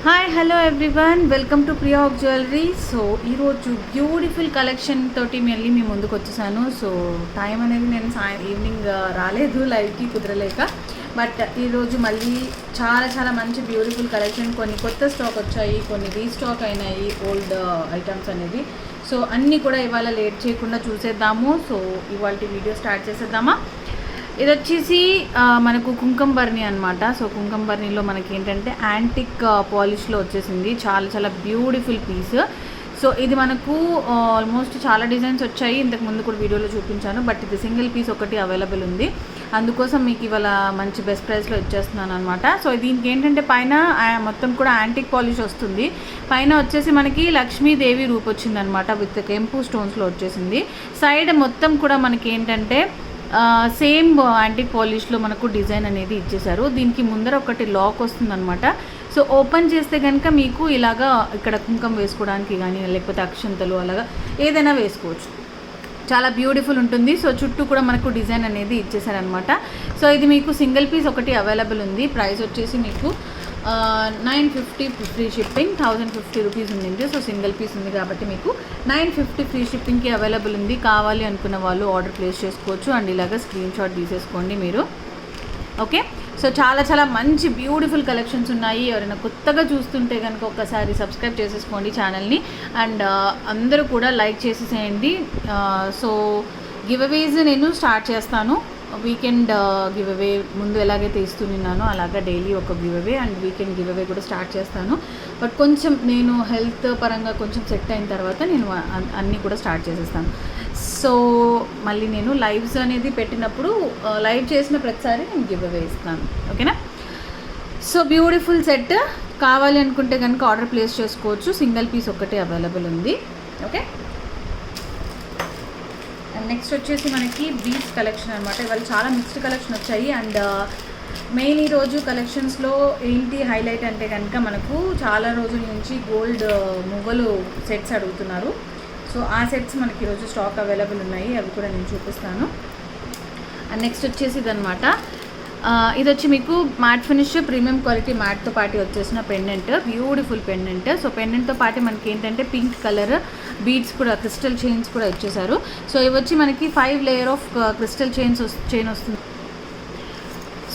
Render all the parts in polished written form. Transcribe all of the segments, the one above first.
Hi hello everyone, welcome to Priya of jewellery. So ఈరోజు beautiful collection తోటి మళ్ళీ మీ ముందుకు వచ్చేసాను. సో టైం అనేది నేను ఈవినింగ్ రాలేదు, లైవ్కి కుదరలేక. బట్ ఈరోజు మళ్ళీ చాలా చాలా మంచి బ్యూటిఫుల్ కలెక్షన్, కొన్ని కొత్త స్టాక్ వచ్చాయి, కొన్ని రీస్టాక్ అయినాయి ఓల్డ్ ఐటమ్స్ అనేది. సో అన్నీ కూడా ఇవాళ లేట్ చేయకుండా చూసేద్దాము. సో ఇవాళ వీడియో స్టార్ట్ చేసేద్దామా. ఇది వచ్చేసి మనకు కుంకుమ బర్నీ అనమాట. సో కుంకుమ బర్నీలో మనకి ఏంటంటే యాంటిక్ పాలిష్లో వచ్చేసింది, చాలా చాలా బ్యూటిఫుల్ పీస్. సో ఇది మనకు ఆల్మోస్ట్ చాలా డిజైన్స్ వచ్చాయి, ఇంతకు ముందు కూడా వీడియోలో చూపించాను. బట్ ఇది సింగిల్ పీస్ ఒకటి అవైలబుల్ ఉంది, అందుకోసం మీకు ఇవాళ మంచి బెస్ట్ ప్రైస్లో ఇచ్చేస్తున్నాను అనమాట. సో దీనికి ఏంటంటే పైన మొత్తం కూడా యాంటిక్ పాలిష్ వస్తుంది, పైన వచ్చేసి మనకి లక్ష్మీదేవి రూప్ వచ్చిందనమాట, విత్ కెంపు స్టోన్స్లో వచ్చేసింది. సైడ్ మొత్తం కూడా మనకి ఏంటంటే సేమ్ యాంటిక్ పాలిష్లో మనకు డిజైన్ అనేది ఇచ్చేసారు. దీనికి ముందర ఒకటి లాక్ వస్తుందన్నమాట. సో ఓపెన్ చేస్తే కనుక మీకు ఇలాగా ఇక్కడ కుంకుమ వేసుకోవడానికి కానీ, లేకపోతే అక్షంతలు అలాగా ఏదైనా వేసుకోవచ్చు, చాలా బ్యూటిఫుల్ ఉంటుంది. సో చుట్టూ కూడా మనకు డిజైన్ అనేది ఇచ్చేసారనమాట. సో ఇది మీకు సింగిల్ పీస్ ఒకటి అవైలబుల్ ఉంది. ప్రైస్ వచ్చేసి మీకు 950 ఫ్రీ షిప్పింగ్, 1050 రూపీస్ ఉంది. సో సింగిల్ పీస్ ఉంది కాబట్టి మీకు 950 ఫ్రీ షిప్పింగ్కి అవైలబుల్ ఉంది. కావాలి అనుకున్న వాళ్ళు ఆర్డర్ ప్లేస్ చేసుకోవచ్చు. అండ్ ఇలాగ స్క్రీన్ షాట్ తీసేసుకోండి మీరు. ఓకే, సో చాలా చాలా మంచి బ్యూటిఫుల్ కలెక్షన్స్ ఉన్నాయి. ఎవరైనా కొత్తగా చూస్తుంటే కనుక ఒక్కసారి సబ్స్క్రైబ్ చేసేసుకోండి ఛానల్ని. అండ్ అందరూ కూడా లైక్ చేసేసేయండి. సో గివ్ అవేస్ నేను స్టార్ట్ చేస్తాను. వీకెండ్ గివ్ అవే ముందు ఎలాగైతే ఇస్తున్నానో అలాగా డైలీ ఒక give away and weekend give away కూడా స్టార్ట్ చేస్తాను. బట్ కొంచెం నేను హెల్త్ పరంగా కొంచెం సెట్ అయిన తర్వాత నేను అన్నీ కూడా స్టార్ట్ చేసేస్తాను. సో మళ్ళీ నేను లైవ్స్ అనేది పెట్టినప్పుడు లైవ్ చేసిన ప్రతిసారి నేను గివ్ అవే ఇస్తాను. ఓకేనా. సో బ్యూటిఫుల్ సెట్, కావాలి అనుకుంటే కనుక ఆర్డర్ ప్లేస్ చేసుకోవచ్చు. సింగిల్ పీస్ ఒక్కటే అవైలబుల్ ఉంది. ఓకే, నెక్స్ట్ వచ్చేసి మనకి బీడ్స్ కలెక్షన్ అనమాట. ఇవాళ చాలా మిక్స్డ్ కలెక్షన్ వచ్చాయి. అండ్ మెయిన్ ఈరోజు కలెక్షన్స్లో ఏంటి హైలైట్ అంటే కనుక మనకు చాలా రోజుల నుంచి గోల్డ్ మువ్వలు సెట్స్ అడుగుతున్నారు. సో ఆ సెట్స్ మనకి ఈరోజు స్టాక్ అవైలబుల్ ఉన్నాయి, అవి కూడా నేను చూపిస్తాను. అండ్ నెక్స్ట్ వచ్చేసి ఇదనమాట. ఇది వచ్చి మీకు మ్యాట్ ఫినిష్ ప్రీమియం క్వాలిటీ మ్యాట్తో పాటు వచ్చేసిన పెండెంట్, బ్యూటిఫుల్ పెండెంట్. సో పెండెంట్తో పాటు మనకి ఏంటంటే పింక్ కలర్ బీడ్స్ కూడా, క్రిస్టల్ చైన్స్ కూడా ఇచ్చేసారు. సో ఇవి వచ్చి మనకి 5 లేయర్ ఆఫ్ క్రిస్టల్ చైన్ వస్తుంది.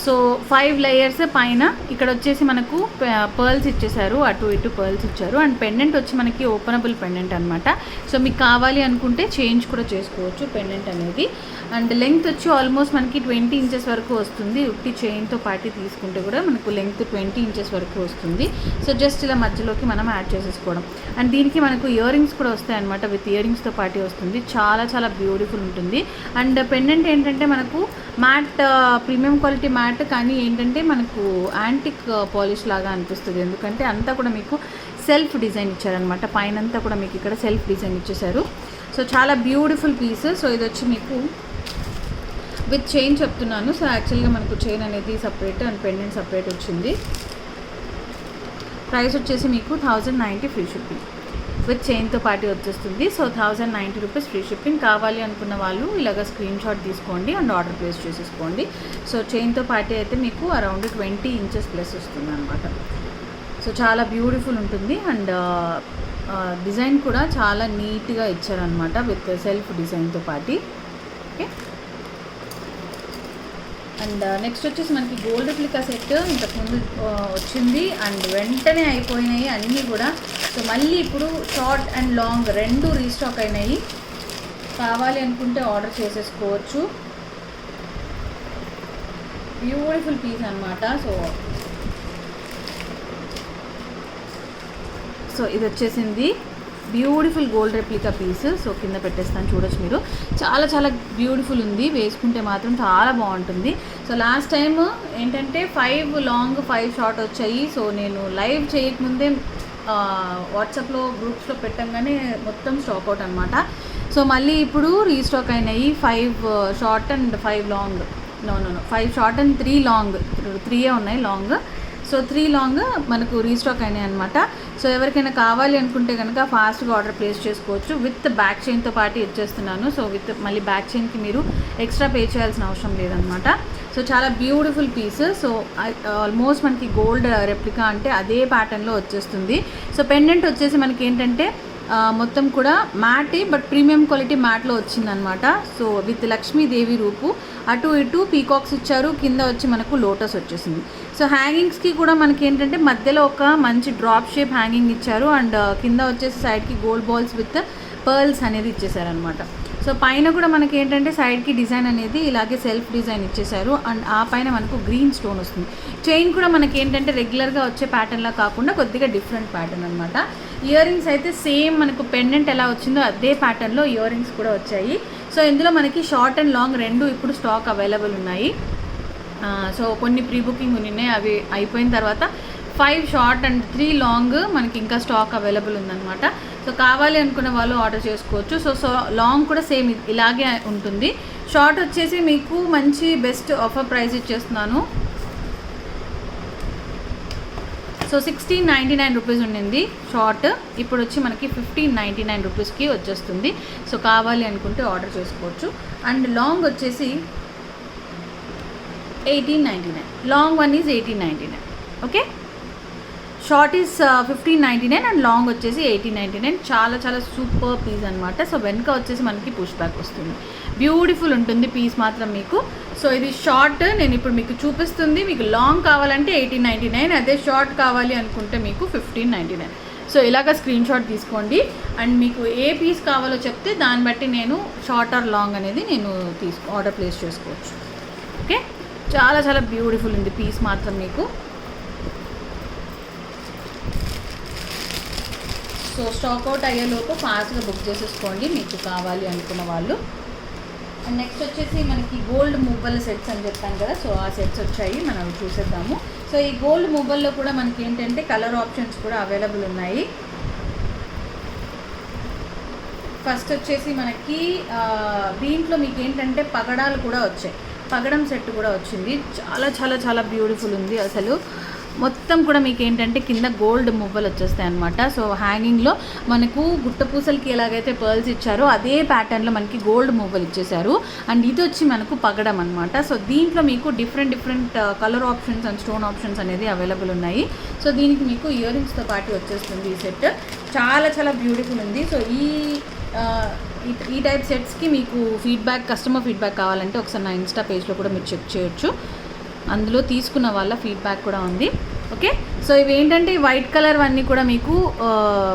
సో 5 లేయర్స్ పైన ఇక్కడ వచ్చేసి మనకు పర్ల్స్ ఇచ్చేసారు, అటు ఇటు పర్ల్స్ ఇచ్చారు. అండ్ పెండెంట్ వచ్చి మనకి ఓపెనబుల్ పెండెంట్ అనమాట. సో మీకు కావాలి అనుకుంటే చేంజ్ కూడా చేసుకోవచ్చు పెండెంట్ అనేది. అండ్ లెంగ్త్ వచ్చి ఆల్మోస్ట్ మనకి 20 ఇంచెస్ వరకు వస్తుంది. ఉట్టి చైన్తో పాటు తీసుకుంటే కూడా మనకు లెంగ్త్ 20 ఇంచెస్ వరకు వస్తుంది. సో జస్ట్ ఇలా మధ్యలోకి మనం యాడ్ చేసేసుకోవడం. అండ్ దీనికి మనకు ఇయర్ రింగ్స్ కూడా వస్తాయి అనమాట, విత్ ఇయర్ రింగ్స్తో పాటు వస్తుంది. చాలా చాలా బ్యూటిఫుల్ ఉంటుంది. అండ్ పెండెంట్ ఏంటంటే మనకు మ్యాట్ ప్రీమియం క్వాలిటీ మ్యాట్, కానీ ఏంటంటే మనకు యాంటిక్ పాలిష్ లాగా అనిపిస్తుంది, ఎందుకంటే అంతా కూడా మీకు సెల్ఫ్ డిజైన్ ఇచ్చారనమాట. పైన అంతా కూడా మీకు ఇక్కడ సెల్ఫ్ డిజైన్ ఇచ్చేసారు. సో చాలా బ్యూటిఫుల్ పీస్. సో ఇది వచ్చి మీకు విత్ చైన్ చెప్తున్నాను. సో యాక్చువల్గా మనకు చైన్ అనేది సపరేట్ అండ్ పెండెంట్ సపరేట్ వచ్చింది. ప్రైస్ వచ్చేసి మీకు 1090 ఫ్రీ షిప్పింగ్, విత్ చైన్తో పాటు వచ్చేస్తుంది. So 1090 rupees free shipping. కావాలి అనుకున్న వాళ్ళు ఇలాగ స్క్రీన్ షాట్ తీసుకోండి అండ్ ఆర్డర్ ప్లేస్ చేసేసుకోండి. సో చైన్తో పాటు అయితే మీకు అరౌండ్ 20 ఇంచెస్ ప్లస్ వస్తుంది అనమాట. సో చాలా బ్యూటిఫుల్ ఉంటుంది. అండ్ డిజైన్ కూడా చాలా నీట్గా ఇచ్చారనమాట, విత్ సెల్ఫ్ డిజైన్తో పాటు. ఓకే, అండ్ నెక్స్ట్ వచ్చేసి మనకి గోల్డ్ రిప్లికా సెట్ ఇంతకుముందు వచ్చింది అండ్ వెంటనే అయిపోయినాయి అన్నీ కూడా. సో మళ్ళీ ఇప్పుడు షార్ట్ అండ్ లాంగ్ రెండు రీస్టాక్ అయినాయి. కావాలి అనుకుంటే ఆర్డర్ చేసేసుకోవచ్చు. బ్యూటిఫుల్ పీస్ అనమాట. సో ఇది వచ్చేసింది beautiful gold replica piece. So కింద పెట్టేస్తాను, చూడొచ్చు మీరు. చాలా చాలా బ్యూటిఫుల్ ఉంది, వేసుకుంటే మాత్రం చాలా బాగుంటుంది. సో లాస్ట్ టైం ఏంటంటే 5 లాంగ్ 5 షార్ట్ వచ్చాయి. సో నేను లైవ్ చేయకముందే వాట్సాప్లో గ్రూప్స్లో పెట్టంగానే మొత్తం స్టాక్ అవుట్ అనమాట. సో మళ్ళీ ఇప్పుడు రీస్టాక్ అయినాయి 5 short and 5 long. No 5 short and 3 long, 3 ఉన్నాయి లాంగ్. సో 3 లాంగ్ మనకు రీస్టాక్ అయినాయి అనమాట. సో ఎవరికైనా కావాలి అనుకుంటే కనుక ఫాస్ట్గా ఆర్డర్ ప్లేస్ చేసుకోవచ్చు. విత్ బ్యాక్ చైన్తో పాటు ఇచ్చేస్తున్నాను. సో విత్ మళ్ళీ బ్యాక్ చైన్కి మీరు ఎక్స్ట్రా పే చేయాల్సిన అవసరం లేదనమాట. సో చాలా బ్యూటిఫుల్ పీస్. సో ఆల్మోస్ట్ మనకి గోల్డ్ రెప్లికా అంటే అదే ప్యాటర్న్లో వచ్చేస్తుంది. సో పెండెంట్ వచ్చేసి మనకి ఏంటంటే మొత్తం కూడా మ్యాటే, బట్ ప్రీమియం క్వాలిటీ మ్యాట్లో వచ్చిందనమాట. సో విత్ లక్ష్మీదేవి రూపు, అటు ఇటు పీకాక్స్ ఇచ్చారు, కింద వచ్చి మనకు లోటస్ వచ్చేసింది. సో హ్యాంగింగ్స్కి కూడా మనకి ఏంటంటే మధ్యలో ఒక మంచి డ్రాప్ షేప్ హ్యాంగింగ్ ఇచ్చారు, అండ్ కింద వచ్చేసి సైడ్కి గోల్డ్ బాల్స్ విత్ పర్ల్స్ అనేది ఇచ్చేసారనమాట. సో పైన కూడా మనకి ఏంటంటే సైడ్కి డిజైన్ అనేది ఇలాగే సెల్ఫ్ డిజైన్ ఇచ్చేసారు, అండ్ ఆ పైన మనకు గ్రీన్ స్టోన్ వస్తుంది. చైన్ కూడా మనకి ఏంటంటే రెగ్యులర్గా వచ్చే ప్యాటర్న్లా కాకుండా కొద్దిగా డిఫరెంట్ ప్యాటర్న్ అనమాట. ఇయర్ రింగ్స్ అయితే సేమ్ మనకు పెండెంట్ ఎలా వచ్చిందో అదే ప్యాటర్న్లో ఇయర్ రింగ్స్ కూడా వచ్చాయి. సో ఇందులో మనకి షార్ట్ అండ్ లాంగ్ రెండు ఇప్పుడు స్టాక్ అవైలబుల్ ఉన్నాయి. సో కొన్ని ప్రీ బుకింగ్ ఉన్నాయి, అవి అయిపోయిన తర్వాత 5 షార్ట్ అండ్ 3 లాంగ్ మనకి ఇంకా స్టాక్ అవైలబుల్ ఉందన్నమాట. సో కావాలి అనుకున్న వాళ్ళు ఆర్డర్ చేసుకోవచ్చు. సో లాంగ్ కూడా సేమ్ ఇలాగే ఉంటుంది. షార్ట్ వచ్చేసి మీకు మంచి బెస్ట్ ఆఫర్ ప్రైస్ ఇచ్చేస్తున్నాను. సో 1699 రూపీస్ ఉండింది షార్ట్, ఇప్పుడు వచ్చి మనకి 1599 రూపీస్కి వచ్చేస్తుంది. సో కావాలి అనుకుంటే ఆర్డర్ చేసుకోవచ్చు. అండ్ లాంగ్ వచ్చేసి 1899, long one is 1899. Okay, short is 1599 and long వచ్చేసి 1899. చాలా చాలా సూపర్ పీస్ అనమాట. సో వెనుక వచ్చేసి మనకి పుష్ బ్యాక్ వస్తుంది. బ్యూటిఫుల్ ఉంటుంది పీస్ మాత్రం మీకు. సో ఇది షార్ట్ నేను ఇప్పుడు మీకు చూపిస్తుంది. మీకు లాంగ్ కావాలంటే 1899, అదే షార్ట్ కావాలి అనుకుంటే మీకు 1599. సో ఇలాగ స్క్రీన్ షాట్ తీసుకోండి, అండ్ మీకు ఏ పీస్ కావాలో చెప్తే దాన్ని బట్టి నేను షార్ట్ ఆర్ లాంగ్ అనేది నేను ఆర్డర్ ప్లేస్ చేసుకోవచ్చు. ఓకే, చాలా చాలా బ్యూటిఫుల్ ఉంది పీస్ మాత్రం మీకు. సో స్టాక్ అవుట్ అయ్యేలోపు ఫాస్ట్గా బుక్ చేసేసుకోండి మీకు కావాలి అనుకున్న వాళ్ళు. అండ్ నెక్స్ట్ వచ్చేసి మనకి గోల్డ్ మూబల్ సెట్స్ అని చెప్పాను కదా, సో ఆ సెట్స్ వచ్చాయి, మనం చూసేద్దాము. సో ఈ గోల్డ్ మూబల్లో కూడా మనకి ఏంటంటే కలర్ ఆప్షన్స్ కూడా అవైలబుల్ ఉన్నాయి. ఫస్ట్ వచ్చేసి మనకి దీంట్లో మీకు ఏంటంటే పగడాలు కూడా వచ్చాయి, పగడం సెట్ కూడా వచ్చింది. చాలా చాలా చాలా బ్యూటిఫుల్ ఉంది అసలు. మొత్తం కూడా మీకు ఏంటంటే కింద గోల్డ్ మువ్వలు వచ్చేస్తాయి అనమాట. సో హ్యాంగింగ్లో మనకు గుట్టపూసలకి ఎలాగైతే పర్ల్స్ ఇచ్చారో అదే ప్యాటర్న్లో మనకి గోల్డ్ మువ్వలు ఇచ్చేసారు. అండ్ ఇది వచ్చి మనకు పగడం అనమాట. సో దీంట్లో మీకు different colour options and stone options అనేది అవైలబుల్ ఉన్నాయి. సో దీనికి మీకు ఇయర్ రింగ్స్తో పాటు వచ్చేస్తుంది ఈ సెట్. చాలా చాలా బ్యూటిఫుల్ ఉంది. సో ఈ టైప్ సెట్స్కి మీకు కస్టమర్ ఫీడ్బ్యాక్ కావాలంటే ఒకసారి నా ఇన్స్టా పేజ్లో కూడా మీరు చెక్ చేయొచ్చు, అందులో తీసుకున్న వాళ్ళ ఫీడ్బ్యాక్ కూడా ఉంది. ఓకే, సో ఇవి ఏంటంటే వైట్ కలర్ అన్నీ కూడా మీకు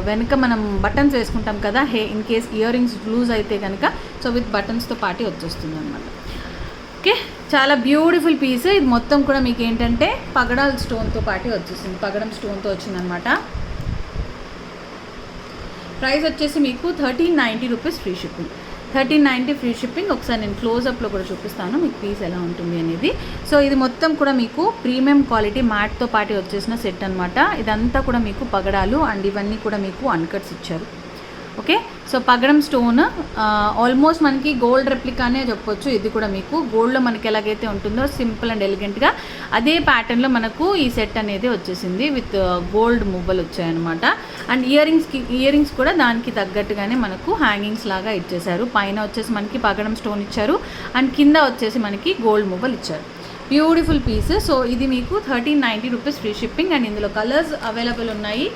వెనుక మనం బటన్స్ వేసుకుంటాం కదా, in case earrings loose అయితే కనుక సో విత్ బటన్స్తో పాటు వచ్చేస్తుంది అనమాట. ఓకే, చాలా బ్యూటిఫుల్ పీస్. ఇది మొత్తం కూడా మీకు ఏంటంటే పగడాల్ స్టోన్తో పాటు వచ్చేస్తుంది, పగడం స్టోన్తో వచ్చిందనమాట. ప్రైస్ వచ్చేసి మీకు 1390 rupees free shipping. 1390 free shipping. ఒకసారి నేను క్లోజప్లో కూడా చూపిస్తాను మీకు పీస్ ఎలా ఉంటుంది అనేది. సో ఇది మొత్తం కూడా మీకు ప్రీమియం క్వాలిటీ మ్యాట్తో పాటు వచ్చేసిన సెట్ అనమాట. ఇదంతా కూడా మీకు పగడాలు అండ్ ఇవన్నీ కూడా మీకు అన్కట్స్ ఇచ్చారు. ఓకే, సో పగడం స్టోన్ ఆల్మోస్ట్ మనకి గోల్డ్ రెప్లికానే చెప్పొచ్చు. ఇది కూడా మీకు గోల్డ్లో మనకి ఎలాగైతే ఉంటుందో సింపుల్ అండ్ ఎలిగెంట్గా అదే ప్యాటర్న్లో మనకు ఈ సెట్ అనేది వచ్చేసింది విత్ గోల్డ్ మువ్వలు వచ్చాయన్నమాట. అండ్ ఇయర్ రింగ్స్ కూడా దానికి తగ్గట్టుగానే మనకు హ్యాంగింగ్స్ లాగా ఇచ్చేసారు. పైన వచ్చేసి మనకి పగడం స్టోన్ ఇచ్చారు అండ్ కింద వచ్చేసి మనకి గోల్డ్ మువ్వలు ఇచ్చారు. Beautiful piece. సో ఇది మీకు 1390 రూపీస్ ఫ్రీ షిప్పింగ్. అండ్ ఇందులో కలర్స్ అవైలబుల్ ఉన్నాయి.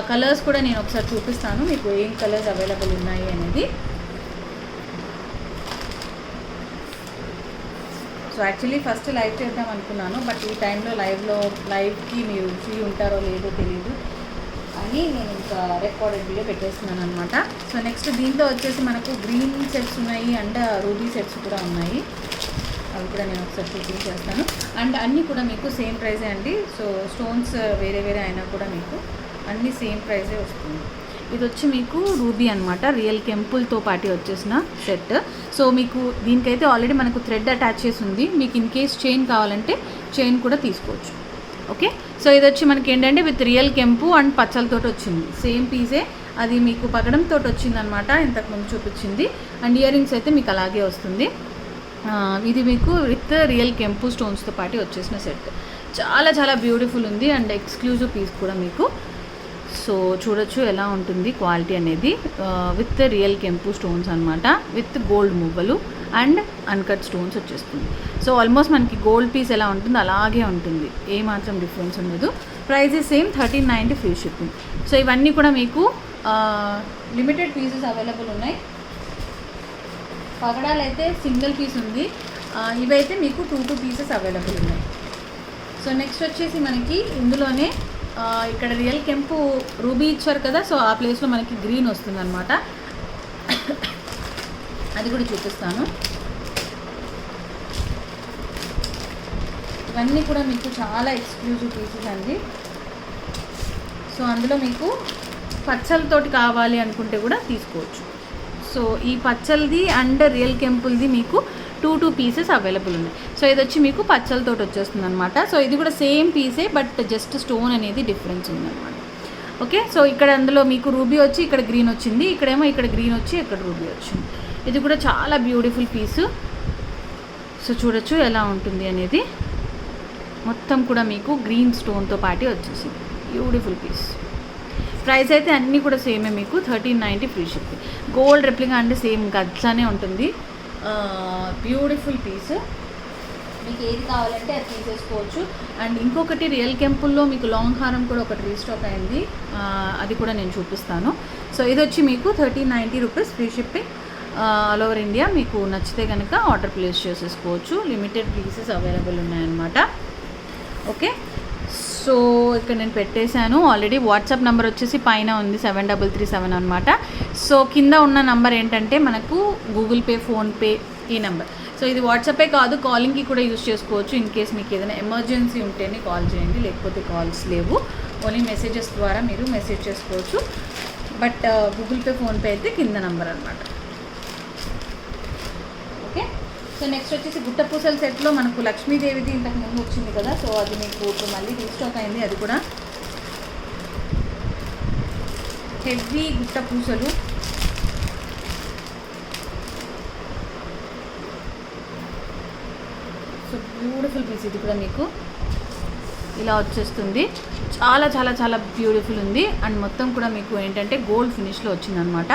కలర్స్ కూడా నేను ఒకసారి చూపిస్తాను మీకు ఏం కలర్స్ అవైలబుల్ ఉన్నాయి అనేది. సో యాక్చువల్లీ ఫస్ట్ లైవ్ చేద్దాం అనుకున్నాను, బట్ ఈ టైంలో లైవ్కి మీరు ఫ్రీ ఉంటారో లేదో తెలియదు అని నేను ఇంకా రికార్డెడ్ వీడియో పెట్టేస్తున్నాను అనమాట. సో నెక్స్ట్ దీంట్లో వచ్చేసి మనకు గ్రీన్ సెట్స్ ఉన్నాయి అండ్ రూబీ సెట్స్ కూడా ఉన్నాయి, అవి కూడా నేను ఒకసారి చూపించేస్తాను. అండ్ అన్నీ కూడా మీకు సేమ్ ప్రైజే అండి. సో స్టోన్స్ వేరే వేరే అయినా కూడా మీకు అన్నీ సేమ్ ప్రైజే వస్తుంది. ఇది వచ్చి మీకు రూబీ అనమాట, రియల్ కెంపుల్తో పాటు వచ్చేసిన సెట్. సో మీకు దీనికైతే ఆల్రెడీ మనకు థ్రెడ్ అటాచ్ చేసి ఉంది. మీకు ఇన్ కేస్ చైన్ కావాలంటే చైన్ కూడా తీసుకోవచ్చు. ఓకే, సో ఇది వచ్చి మనకి ఏంటంటే విత్ రియల్ కెంపు అండ్ పచ్చలతో వచ్చింది, సేమ్ పీసే. అది మీకు పగడంతో వచ్చిందనమాట, ఇంతకుముందు చూపించింది. అండ్ ఇయర్ రింగ్స్ అయితే మీకు అలాగే వస్తుంది. ఇది మీకు విత్ రియల్ కెంపు స్టోన్స్తో పాటు వచ్చేసిన సెట్. చాలా చాలా బ్యూటిఫుల్ ఉంది అండ్ ఎక్స్క్లూజివ్ పీస్ కూడా మీకు. సో చూడొచ్చు ఎలా ఉంటుంది క్వాలిటీ అనేది. విత్ రియల్ కెంపు స్టోన్స్ అనమాట, విత్ గోల్డ్ మువ్వలు అండ్ అన్కట్ స్టోన్స్ వచ్చేస్తుంది. సో ఆల్మోస్ట్ మనకి గోల్డ్ పీస్ ఎలా ఉంటుందో అలాగే ఉంటుంది, ఏమాత్రం డిఫరెన్స్ ఉండదు. Price same 1390 free shipping. So ఇవన్నీ కూడా మీకు లిమిటెడ్ పీసెస్ అవైలబుల్ ఉన్నాయి. పగడాలు అయితే సింగిల్ పీస్ ఉంది, ఇవైతే మీకు 2 పీసెస్ అవైలబుల్ ఉన్నాయి. సో నెక్స్ట్ వచ్చేసి మనకి ఇందులోనే ఇక్కడ రియల్ కెంపు రూబీ ఇచ్చారు కదా, సో ఆ ప్లేస్లో మనకి గ్రీన్ వస్తుంది అనమాట. అది కూడా చూపిస్తాను. ఇవన్నీ కూడా మీకు చాలా ఎక్స్క్లూజివ్ పీసెస్ అండి. సో అందులో మీకు పచ్చలతోటి కావాలి అనుకుంటే కూడా తీసుకోవచ్చు. సో ఈ పచ్చలది అండ్ రియల్ కెంపుల్ది మీకు 2 పీసెస్ అవైలబుల్ ఉన్నాయి. సో ఇది వచ్చి మీకు పచ్చలతోటి వచ్చేస్తుంది అనమాట. సో ఇది కూడా సేమ్ పీసే, బట్ జస్ట్ స్టోన్ అనేది డిఫరెన్స్ ఉందన్నమాట. ఓకే, సో ఇక్కడ అందులో మీకు రూబీ వచ్చి ఇక్కడ గ్రీన్ వచ్చింది, ఇక్కడేమో ఇక్కడ గ్రీన్ వచ్చి ఇక్కడ రూబీ వచ్చింది. ఇది కూడా చాలా బ్యూటిఫుల్ పీసు. సో చూడొచ్చు ఎలా ఉంటుంది అనేది. మొత్తం కూడా మీకు గ్రీన్ స్టోన్తో పాటు వచ్చేసింది, బ్యూటిఫుల్ పీస్. ప్రైస్ అయితే అన్నీ కూడా సేమే, మీకు 1390 ఫ్రీ షిప్పింగ్. గోల్డ్ రెప్లికా అంటే సేమ్ గట్లానే ఉంటుంది. బ్యూటిఫుల్ పీస్, మీకు ఏది కావాలంటే అది తీసేసుకోవచ్చు. అండ్ ఇంకొకటి రియల్ కెంపుల్లో మీకు లాంగ్ హారం కూడా ఒకటి రీస్టాక్ అయింది, అది కూడా నేను చూపిస్తాను. సో ఇది వచ్చి మీకు 1390 rupees free shipping all over India. మీకు నచ్చితే కనుక ఆర్డర్ ప్లేస్ చేసేసుకోవచ్చు. లిమిటెడ్ పీసెస్ అవైలబుల్ ఉన్నాయన్నమాట. ఓకే, సో ఇక్కడ నేను పెట్టేశాను ఆల్రెడీ. వాట్సాప్ నెంబర్ వచ్చేసి పైన ఉంది 7337 అనమాట. సో కింద ఉన్న నెంబర్ ఏంటంటే మనకు గూగుల్ పే, ఫోన్పే ఈ నెంబర్. సో ఇది వాట్సాపే కాదు, కాలింగ్కి కూడా యూజ్ చేసుకోవచ్చు. ఇన్ కేస్ మీకు ఏదైనా ఎమర్జెన్సీ ఉంటేనే కాల్ చేయండి, లేకపోతే కాల్స్ లేవు. ఓన్లీ మెసేజెస్ ద్వారా మీరు మెసేజ్ చేసుకోవచ్చు. బట్ గూగుల్ పే, ఫోన్పే అయితే కింద నెంబర్ అనమాట. ఓకే, సో నెక్స్ట్ వచ్చేసి గుట్ట పూసల సెట్లో మనకు లక్ష్మీదేవిది ఇంతకు ముందు వచ్చింది కదా, సో అది మీకు ఇప్పుడు మళ్ళీ రీస్టాక్ అయింది. అది కూడా హెవీ గుట్ట పూసలు. సో బ్యూటిఫుల్ పీస్ ఇది కూడా మీకు ఇలా వచ్చేస్తుంది. చాలా చాలా చాలా బ్యూటిఫుల్ ఉంది. అండ్ మొత్తం కూడా మీకు ఏంటంటే గోల్డ్ ఫినిష్లో వచ్చిందనమాట.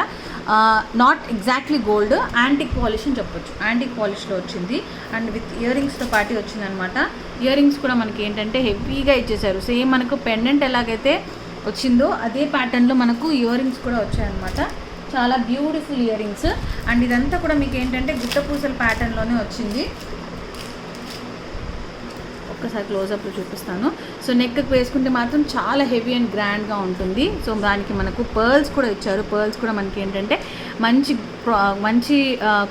Not exactly gold, antique polish అని చెప్పొచ్చు. యాంటిక్ పాలిష్లో వచ్చింది అండ్ విత్ ఇయర్ రింగ్స్తో పాటు వచ్చిందనమాట. ఇయర్ రింగ్స్ కూడా మనకి ఏంటంటే హెవీగా ఇచ్చేసారు. సేమ్ మనకు పెండెంట్ ఎలాగైతే వచ్చిందో అదే ప్యాటర్న్లో మనకు ఇయర్ రింగ్స్ కూడా వచ్చాయన్నమాట. చాలా బ్యూటిఫుల్ ఇయర్ రింగ్స్. అండ్ ఇదంతా కూడా మీకు ఏంటంటే గుట్ట పూసల ప్యాటర్న్లోనే వచ్చింది. ఒక్కసారి క్లోజప్లో చూపిస్తాను. సో నెక్కి వేసుకుంటే మాత్రం చాలా హెవీ అండ్ గ్రాండ్గా ఉంటుంది. సో దానికి మనకు పర్ల్స్ కూడా ఇచ్చారు. పర్ల్స్ కూడా మనకి ఏంటంటే మంచి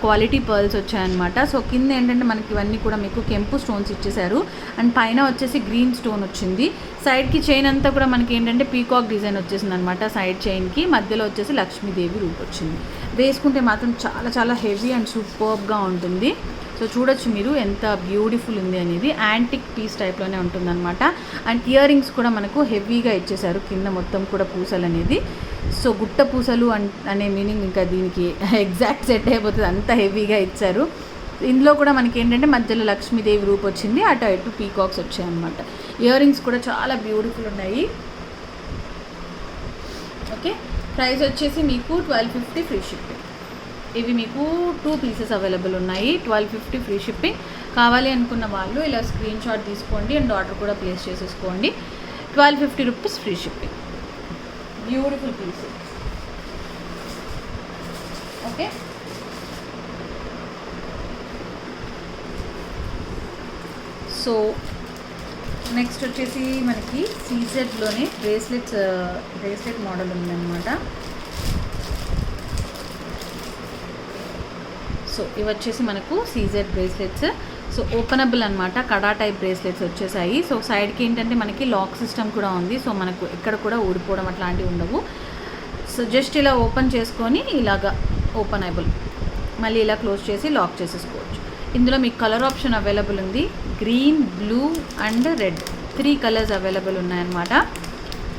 క్వాలిటీ పర్ల్స్ వచ్చాయన్నమాట. సో కింద ఏంటంటే మనకి ఇవన్నీ కూడా మీకు కెంపు స్టోన్స్ ఇచ్చేసారు. అండ్ పైన వచ్చేసి గ్రీన్ స్టోన్ వచ్చింది. సైడ్కి చైన్ అంతా కూడా మనకి ఏంటంటే పీకాక్ డిజైన్ వచ్చేసింది అనమాట. సైడ్ చైన్కి మధ్యలో వచ్చేసి లక్ష్మీదేవి రూప్ వచ్చింది. వేసుకుంటే మాత్రం చాలా చాలా హెవీ అండ్ సూపర్బ్గా ఉంటుంది. సో చూడొచ్చు మీరు ఎంత బ్యూటిఫుల్ ఉంది అనేది. యాంటిక్ పీస్ టైప్లోనే ఉంటుందన్నమాట. అండ్ ఇయర్ రింగ్స్ కూడా మనకు హెవీగా ఇచ్చేసారు కింద మొత్తం కూడా పూసలు అనేది. సో గుట్ట పూసలు అనే మీనింగ్ ఇంకా దీనికి ఎగ్జాక్ట్ సెట్ అయిపోతుంది, అంత హెవీగా ఇచ్చారు. ఇందులో కూడా మనకి ఏంటంటే మధ్యలో లక్ష్మీదేవి రూప్ వచ్చింది, అటు ఇటు పీకాక్స్ వచ్చాయన్నమాట. ఇయర్ రింగ్స్ కూడా చాలా బ్యూటిఫుల్ ఉన్నాయి. ఓకే, ప్రైస్ వచ్చేసి మీకు 1250 ఫ్రీ షిప్పింగ్. ఇవి మీకు 2 పీసెస్ అవైలబుల్ ఉన్నాయి. 1250 ఫ్రీ షిప్పింగ్. కావాలి అనుకున్న వాళ్ళు ఇలా స్క్రీన్ షాట్ తీసుకోండి అండ్ ఆర్డర్ కూడా ప్లేస్ చేసేసుకోండి. 1250 rupees free shipping. Beautiful piece. Okay, so next వచ్చేసి మనకి సీజెడ్లోనే బ్రేస్లెట్ మోడల్ ఉందన్నమాట. సో ఇవి వచ్చేసి మనకు సీజెడ్ బ్రేస్లెట్స్. సో ఓపెనబుల్ అనమాట, కడా టైప్ బ్రేస్లెట్స్ వచ్చేసాయి. సో సైడ్కి ఏంటంటే మనకి లాక్ సిస్టమ్ కూడా ఉంది. సో మనకు ఎక్కడ కూడా ఊడిపోవడం అట్లాంటివి ఉండవు. సో జస్ట్ ఇలా ఓపెన్ చేసుకొని ఇలాగా ఓపెనబుల్, మళ్ళీ ఇలా క్లోజ్ చేసి లాక్ చేసేసుకోవచ్చు. ఇందులో మీకు కలర్ ఆప్షన్ అవైలబుల్ ఉంది. Green, blue and red 3 colours available ఉన్నాయన్నమాట.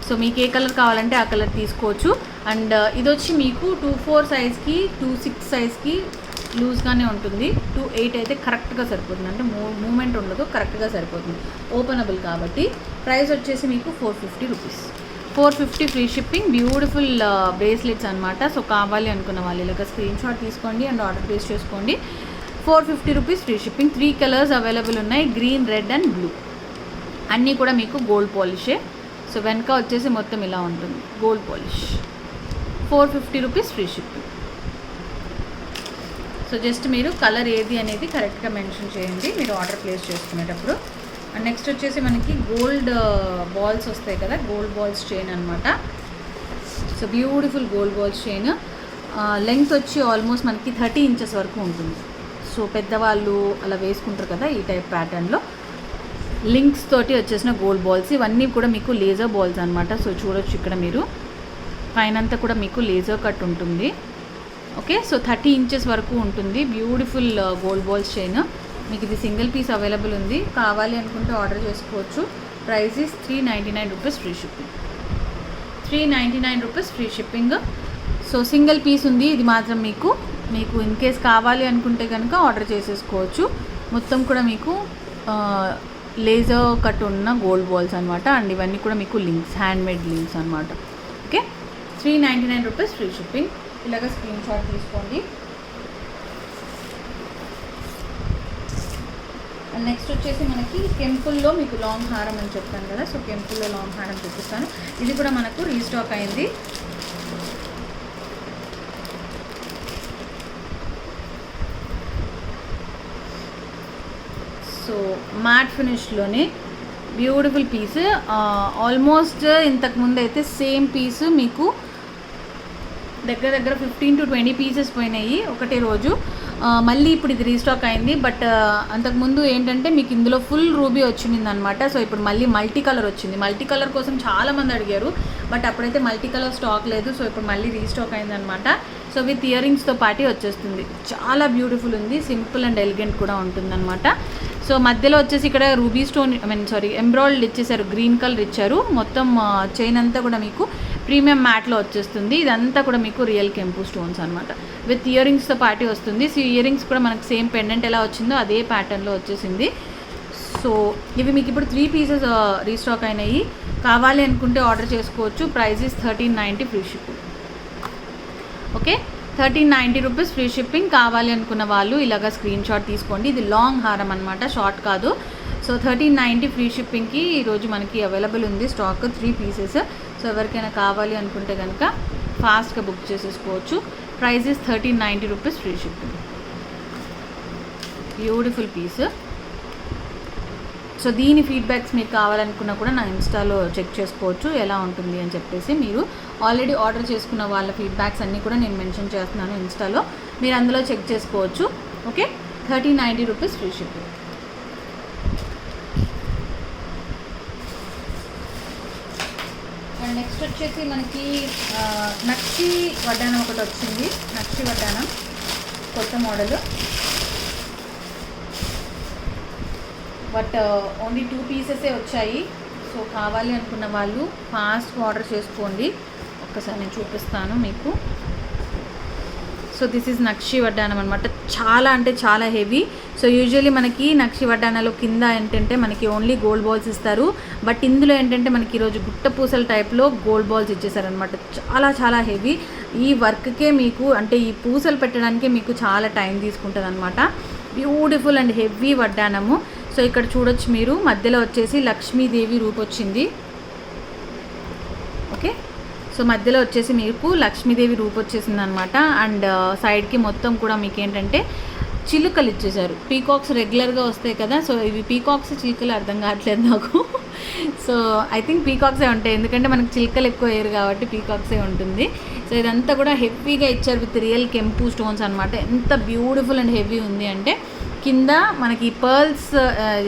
సో మీకు ఏ కలర్ కావాలంటే ఆ కలర్ తీసుకోవచ్చు. అండ్ ఇది వచ్చి మీకు 24 సైజ్కి, 26 సైజ్కి లూజ్గానే ఉంటుంది. 2.8 అయితే కరెక్ట్గా సరిపోతుంది, అంటే మూమెంట్ ఉండదు, కరెక్ట్గా సరిపోతుంది, ఓపెనబుల్ కాబట్టి. ప్రైస్ వచ్చేసి మీకు 450 rupees. 450 free shipping. Beautiful bracelets అనమాట. సో కావాలి అనుకున్న వాళ్ళు ఇలాగ స్క్రీన్ షాట్ తీసుకోండి అండ్ ఆర్డర్ ప్లేస్ చేసుకోండి. 450 rupees free shipping. 3 colours available ఉన్నాయి, గ్రీన్, రెడ్ అండ్ బ్లూ. అన్నీ కూడా మీకు గోల్డ్ పాలిషే. సో వెనక వచ్చేసి మొత్తం ఇలా ఉంటుంది, gold polish. 450 rupees free shipping. So just మీరు కలర్ ఏది అనేది కరెక్ట్గా మెన్షన్ చేయండి మీరు ఆర్డర్ ప్లేస్ చేసుకునేటప్పుడు. అండ్ నెక్స్ట్ వచ్చేసి మనకి గోల్డ్ బాల్స్ వస్తాయి కదా, గోల్డ్ బాల్స్ చైన్ అనమాట. So beautiful gold balls chain. Length వచ్చి ఆల్మోస్ట్ మనకి 30 ఇంచెస్ వరకు ఉంటుంది. సో పెద్దవాళ్ళు అలా వేసుకుంటారు కదా ఈ టైప్ ప్యాటర్న్లో. లింక్స్ తోటి వచ్చేసిన గోల్డ్ బాల్స్. ఇవన్నీ కూడా మీకు లేజర్ బాల్స్ అనమాట. సో చూడొచ్చు ఇక్కడ మీరు, పైనంతా కూడా మీకు లేజర్ కట్ ఉంటుంది. ఓకే, సో 30 ఇంచెస్ వరకు ఉంటుంది. Beautiful gold balls chain. మీకు ఇది సింగిల్ పీస్ అవైలబుల్ ఉంది, కావాలి అనుకుంటే ఆర్డర్ చేసుకోవచ్చు. Price is 399 rupees free shipping. 399 rupees free shipping. So single piece ఉంది ఇది మాత్రం. మీకు ఇన్ కేస్ కావాలి అనుకుంటే కనుక ఆర్డర్ చేసేసుకోవచ్చు. మొత్తం కూడా మీకు లేజర్ కట్ ఉన్న గోల్డ్ బాల్స్ అనమాట. అండ్ ఇవన్నీ కూడా మీకు లింక్స్, హ్యాండ్మేడ్ లింక్స్ అనమాట. Okay, 399 rupees free shipping. ఇలాగ స్క్రీన్ షాట్ తీసుకోండి. అండ్ నెక్స్ట్ వచ్చేసి మనకి కెంపుల్లో మీకు లాంగ్ హారం అని చెప్తాను కదా, సో కెంపుల్లో లాంగ్ హారం చూపిస్తాను. ఇది కూడా మనకు రీస్టాక్ అయింది. సో మ్యాట్ ఫినిష్లోనే బ్యూటిఫుల్ పీస్. ఆల్మోస్ట్ ఇంతకుముందు అయితే సేమ్ పీస్ మీకు దగ్గర 15 to 20 పీసెస్ పోయినాయి ఒకటే రోజు. మళ్ళీ ఇప్పుడు ఇది రీస్టాక్ అయింది. బట్ అంతకుముందు ఏంటంటే మీకు ఇందులో ఫుల్ రూబీ వచ్చింది అనమాట. సో ఇప్పుడు మళ్ళీ మల్టీ కలర్ వచ్చింది. మల్టీ కలర్ కోసం చాలామంది అడిగారు, బట్ అప్పుడైతే మల్టీ కలర్ స్టాక్ లేదు. సో ఇప్పుడు మళ్ళీ రీస్టాక్ అయిందనమాట. సో విత్ ఇయర్ రింగ్స్తో పాటు వచ్చేస్తుంది. చాలా బ్యూటిఫుల్ ఉంది, సింపుల్ అండ్ ఎలిగెంట్ కూడా ఉంటుందన్నమాట. సో మధ్యలో వచ్చేసి ఇక్కడ రూబీ స్టోన్, ఎంబ్రాయిడ్ ఇచ్చేసారు, గ్రీన్ కలర్ ఇచ్చారు. మొత్తం చైన్ అంతా కూడా మీకు ప్రీమియం మ్యాట్లో వచ్చేస్తుంది. ఇదంతా కూడా మీకు రియల్ కెంపు స్టోన్స్ అనమాట. విత్ ఇయర్ రింగ్స్తో పాటు వస్తుంది. సో ఇయర్ రింగ్స్ కూడా మనకు సేమ్ పెండెంట్ ఎలా వచ్చిందో అదే ప్యాటర్న్లో వచ్చేసింది. సో ఇవి మీకు ఇప్పుడు 3 పీసెస్ రీస్టాక్ అయినాయి, కావాలి అనుకుంటే ఆర్డర్ చేసుకోవచ్చు. Price is 1390 free shipping. Okay, 1390 rupees free shipping. కావాలి అనుకున్న వాళ్ళు ఇలాగ స్క్రీన్ షాట్ తీసుకోండి. ఇది లాంగ్ హారం అనమాట, షార్ట్ కాదు. సో 1390 ఫ్రీ షిప్పింగ్కి ఈరోజు మనకి అవైలబుల్ ఉంది స్టాక్ 3 పీసెస్. సో ఎవరికైనా కావాలి అనుకుంటే కనుక ఫాస్ట్గా బుక్ చేసేసుకోవచ్చు. Price is 1390 rupees free shipping. Beautiful piece. So దీని ఫీడ్బ్యాక్స్ మీకు కావాలనుకున్నా కూడా నా ఇన్స్టాలో చెక్ చేసుకోవచ్చు ఎలా ఉంటుంది అని చెప్పేసి. మీరు ఆల్రెడీ ఆర్డర్ చేసుకున్న వాళ్ళ ఫీడ్బ్యాక్స్ అన్నీ కూడా నేను మెన్షన్ చేస్తున్నాను ఇన్స్టాలో, మీరు అందులో చెక్ చేసుకోవచ్చు. Okay, 1390 rupees free shipping. And next వచ్చేసి మనకి నక్షి వడ్డానం ఒకటి వచ్చింది. నక్షి వడ్డానం కొత్త మోడల్. బట్ ఓన్లీ 2 పీసెసే వచ్చాయి. సో కావాలి అనుకున్న వాళ్ళు ఫాస్ట్గా ఆర్డర్ చేసుకోండి. ఒక్కసారి నేను చూపిస్తాను మీకు. సో దిస్ ఈజ్ నక్షి వడ్డానం అనమాట. చాలా అంటే చాలా హెవీ. సో యూజువల్లీ మనకి నక్షి వడ్డానాలు కింద ఏంటంటే మనకి ఓన్లీ గోల్డ్ బాల్స్ ఇస్తారు. బట్ ఇందులో ఏంటంటే మనకి ఈరోజు గుట్ట పూసల టైప్లో గోల్డ్ బాల్స్ ఇచ్చేసారనమాట. చాలా చాలా హెవీ. ఈ వర్క్కే మీకు, అంటే ఈ పూసలు పెట్టడానికే మీకు చాలా టైం తీసుకుంటుంది అనమాట. బ్యూటిఫుల్ అండ్ హెవీ వడ్డానము. సో ఇక్కడ చూడొచ్చు మీరు, మధ్యలో వచ్చేసి లక్ష్మీదేవి రూపు వచ్చింది. ఓకే, సో మధ్యలో వచ్చేసి మీకు లక్ష్మీదేవి రూపు వచ్చేసింది అనమాట. అండ్ సైడ్కి మొత్తం కూడా మీకు ఏంటంటే చిలుకలు ఇచ్చేసారు. పీకాక్స్ రెగ్యులర్గా వస్తాయి కదా, సో ఇవి పీకాక్స్ చిలుకలు అర్థం కావట్లేదు నాకు. సో ఐ థింక్ పీకాక్సే ఉంటాయి, ఎందుకంటే మనకు చిలుకలు ఎక్కువ వేయరు కాబట్టి పీకాక్సే ఉంటుంది. సో ఇదంతా కూడా హెవీగా ఇచ్చారు విత్ రియల్ కెంపు స్టోన్స్ అనమాట. ఎంత బ్యూటిఫుల్ అండ్ హెవీ ఉంది అంటే కింద మనకి పర్ల్స్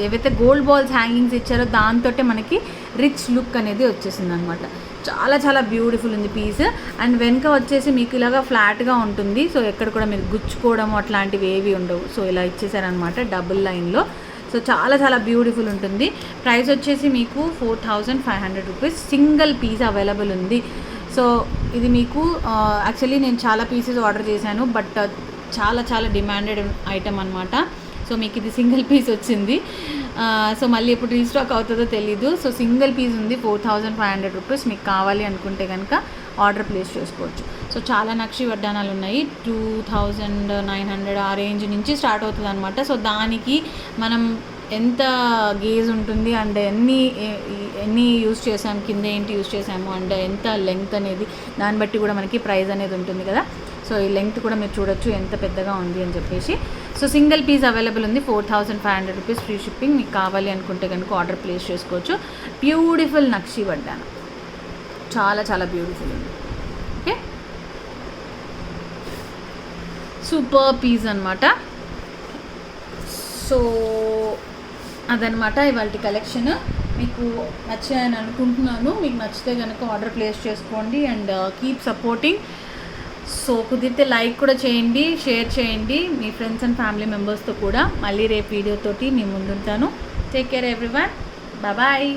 ఏవైతే గోల్డ్ బాల్స్ హ్యాంగింగ్స్ ఇచ్చారో దాంతో మనకి రిచ్ లుక్ అనేది వచ్చేసింది అనమాట. చాలా చాలా బ్యూటిఫుల్ ఉంది పీస్. అండ్ వెనక వచ్చేసి మీకు ఇలాగా ఫ్లాట్గా ఉంటుంది. సో ఎక్కడ కూడా మీరు గుచ్చుకోవడం అట్లాంటివి ఏవి ఉండవు. సో ఇలా ఇచ్చేసారనమాట డబుల్ లైన్లో. సో చాలా చాలా బ్యూటిఫుల్ ఉంటుంది. ప్రైస్ వచ్చేసి మీకు 4500 రూపీస్. సింగిల్ పీస్ అవైలబుల్ ఉంది. సో ఇది మీకు యాక్చువల్లీ నేను చాలా పీసెస్ ఆర్డర్ చేశాను, బట్ చాలా చాలా డిమాండెడ్ ఐటమ్ అనమాట. సో మీకు ఇది సింగిల్ పీస్ వచ్చింది. సో మళ్ళీ ఎప్పుడు రీస్టాక్ అవుతుందో తెలీదు. సో సింగిల్ పీస్ ఉంది, 4500 రూపీస్. మీకు కావాలి అనుకుంటే కనుక ఆర్డర్ ప్లేస్ చేసుకోవచ్చు. సో చాలా నక్షి వడ్డానాలు ఉన్నాయి, 2900 ఆ రేంజ్ నుంచి స్టార్ట్ అవుతుంది అనమాట. సో దానికి మనం ఎంత గేజ్ ఉంటుంది అండ్ ఎన్ని యూజ్ చేసాము, కింద ఏంటి యూజ్ చేసాము అండ్ ఎంత లెంగ్త్ అనేది, దాన్ని బట్టి కూడా మనకి ప్రైస్ అనేది ఉంటుంది కదా. సో ఈ లెంగ్త్ కూడా మీరు చూడొచ్చు ఎంత పెద్దగా ఉంది అని చెప్పేసి. సో సింగిల్ పీస్ అవైలబుల్ ఉంది, 4500 రూపీస్ ఫ్రీ షిప్పింగ్. మీకు కావాలి అనుకుంటే కనుక ఆర్డర్ ప్లేస్ చేసుకోవచ్చు. బ్యూటిఫుల్ నక్షి వడ్డాన, చాలా చాలా బ్యూటిఫుల్ ఉంది. ఓకే, సూపర్ పీస్ అనమాట. సో అదనమాట ఇవాళ కలెక్షన్. మీకు నచ్చాయని అనుకుంటున్నాను. మీకు నచ్చితే కనుక ఆర్డర్ ప్లేస్ చేసుకోండి అండ్ కీప్ సపోర్టింగ్. సో కుదిరితే లైక్ కూడా చేయండి, షేర్ చేయండి మీ ఫ్రెండ్స్ అండ్ ఫ్యామిలీ మెంబర్స్తో కూడా. మళ్ళీ రేపు వీడియోతోటి మీ ముందుంటాను. Take care everyone, bye.